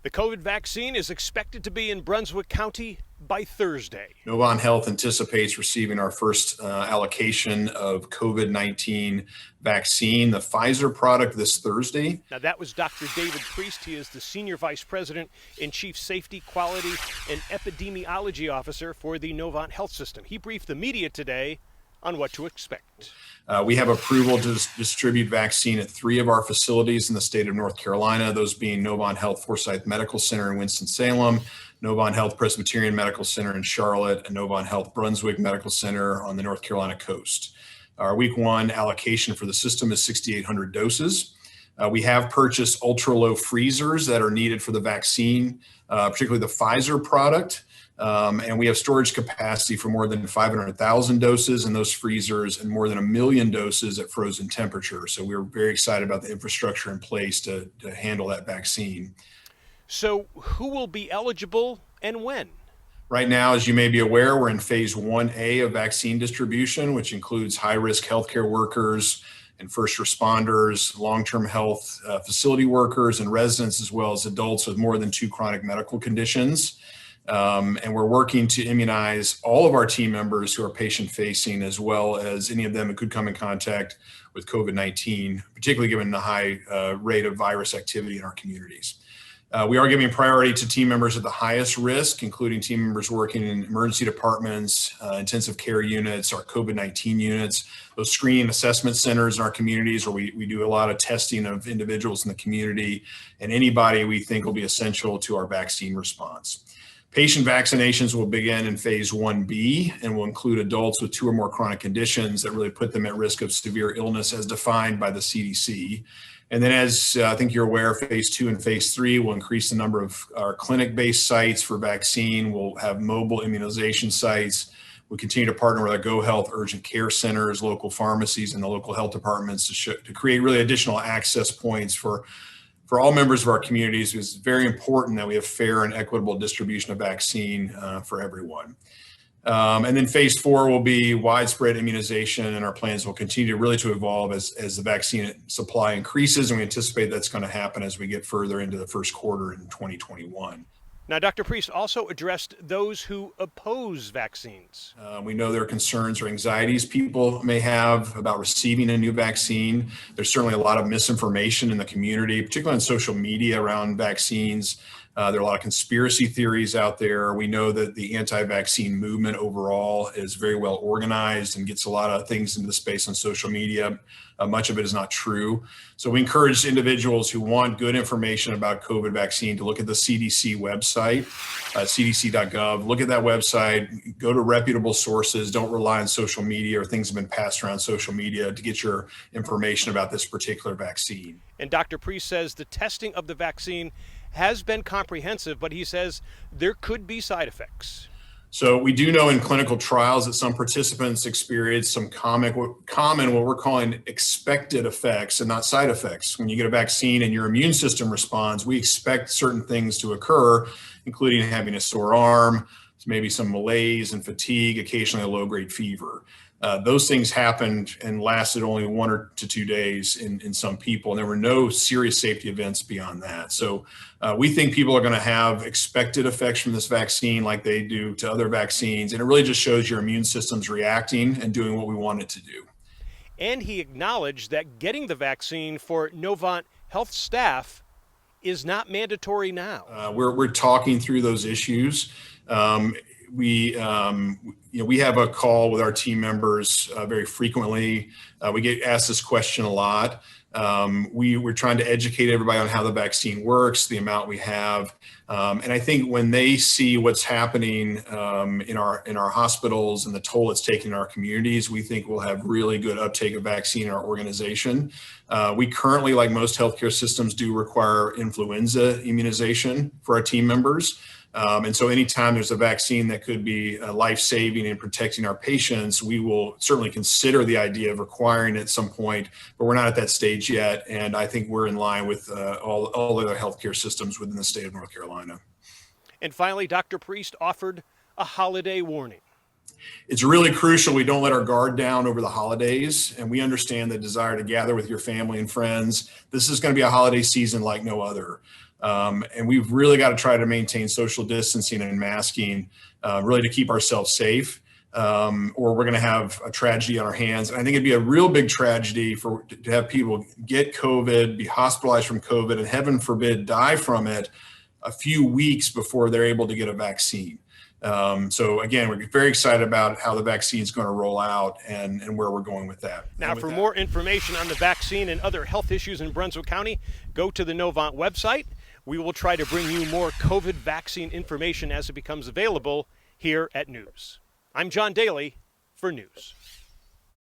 The COVID vaccine is expected to be in Brunswick County by Thursday. Novant Health anticipates receiving our first allocation of COVID-19 vaccine, the Pfizer product, this Thursday. Now, that was Dr. David Priest. He is the Senior Vice President and Chief Safety, Quality, and Epidemiology Officer for the Novant Health System. He briefed the media today on what to expect. We have approval to distribute vaccine at 3 of our facilities in the state of North Carolina, those being Novant Health Forsyth Medical Center in Winston-Salem, Novant Health Presbyterian Medical Center in Charlotte, and Novant Health Brunswick Medical Center on the North Carolina coast. Our week 1 allocation for the system is 6,800 doses. We have purchased ultra-low freezers that are needed for the vaccine, particularly the Pfizer product. And we have storage capacity for more than 500,000 doses in those freezers and more than 1 million doses at frozen temperature. So we're very excited about the infrastructure in place to handle that vaccine. So who will be eligible and when? Right now, as you may be aware, we're in phase 1A of vaccine distribution, which includes high-risk healthcare workers and first responders, long-term health facility workers and residents, as well as adults with more than 2 chronic medical conditions. And we're working to immunize all of our team members who are patient-facing, as well as any of them who could come in contact with COVID-19, particularly given the high rate of virus activity in our communities. We are giving priority to team members at the highest risk, including team members working in emergency departments, intensive care units, our COVID-19 units, those screening assessment centers in our communities where we do a lot of testing of individuals in the community, and anybody we think will be essential to our vaccine response. Patient vaccinations will begin in phase 1B and will include adults with 2 or more chronic conditions that really put them at risk of severe illness as defined by the CDC. And then as I think you're aware, phase 2 and phase 3 will increase the number of our clinic-based sites for vaccine. We'll have mobile immunization sites. We'll continue to partner with our GoHealth urgent care centers, local pharmacies, and the local health departments to create really additional access points for all members of our communities. It's very important that we have fair and equitable distribution of vaccine for everyone. And then phase 4 will be widespread immunization, and our plans will continue really to evolve as the vaccine supply increases, and we anticipate that's going to happen as we get further into the first quarter in 2021. Now, Dr. Priest also addressed those who oppose vaccines. We know there are concerns or anxieties people may have about receiving a new vaccine. There's certainly a lot of misinformation in the community, particularly on social media around vaccines. There are a lot of conspiracy theories out there. We know that the anti-vaccine movement overall is very well organized and gets a lot of things into the space on social media. Much of it is not true. So we encourage individuals who want good information about COVID vaccine to look at the CDC website, cdc.gov. Look at that website, go to reputable sources. Don't rely on social media or things that have been passed around social media to get your information about this particular vaccine. And Dr. Priest says the testing of the vaccine has been comprehensive, but he says there could be side effects. So we do know in clinical trials that some participants experience some common what we're calling expected effects and not side effects. When you get a vaccine and your immune system responds, we expect certain things to occur, including having a sore arm, maybe some malaise and fatigue, occasionally a low-grade fever. Those things happened and lasted only 1 to 2 days in some people, and there were no serious safety events beyond that. So we think people are going to have expected effects from this vaccine like they do to other vaccines, and it really just shows your immune system's reacting and doing what we want it to do. And he acknowledged that getting the vaccine for Novant Health staff is not mandatory now. We're talking through those issues. We have a call with our team members very frequently. We get asked this question a lot. We're trying to educate everybody on how the vaccine works, the amount we have. And I think when they see what's happening in our hospitals and the toll it's taking in our communities, we think we'll have really good uptake of vaccine in our organization. We currently, like most healthcare systems, do require influenza immunization for our team members. And so anytime there's a vaccine that could be life-saving and protecting our patients, we will certainly consider the idea of requiring it at some point, but we're not at that stage yet. And I think we're in line with all other healthcare systems within the state of North Carolina. And finally, Dr. Priest offered a holiday warning. It's really crucial we don't let our guard down over the holidays, and we understand the desire to gather with your family and friends. This is going to be a holiday season like no other. And we've really got to try to maintain social distancing and masking, really to keep ourselves safe, or we're going to have a tragedy on our hands. And I think it'd be a real big tragedy to have people get COVID, be hospitalized from COVID, and heaven forbid, die from it a few weeks before they're able to get a vaccine. So again, we're very excited about how the vaccine is going to roll out and where we're going with that. Now, for more information on the vaccine and other health issues in Brunswick County, go to the Novant website. We will try to bring you more COVID vaccine information as it becomes available here at News. I'm John Daly for News.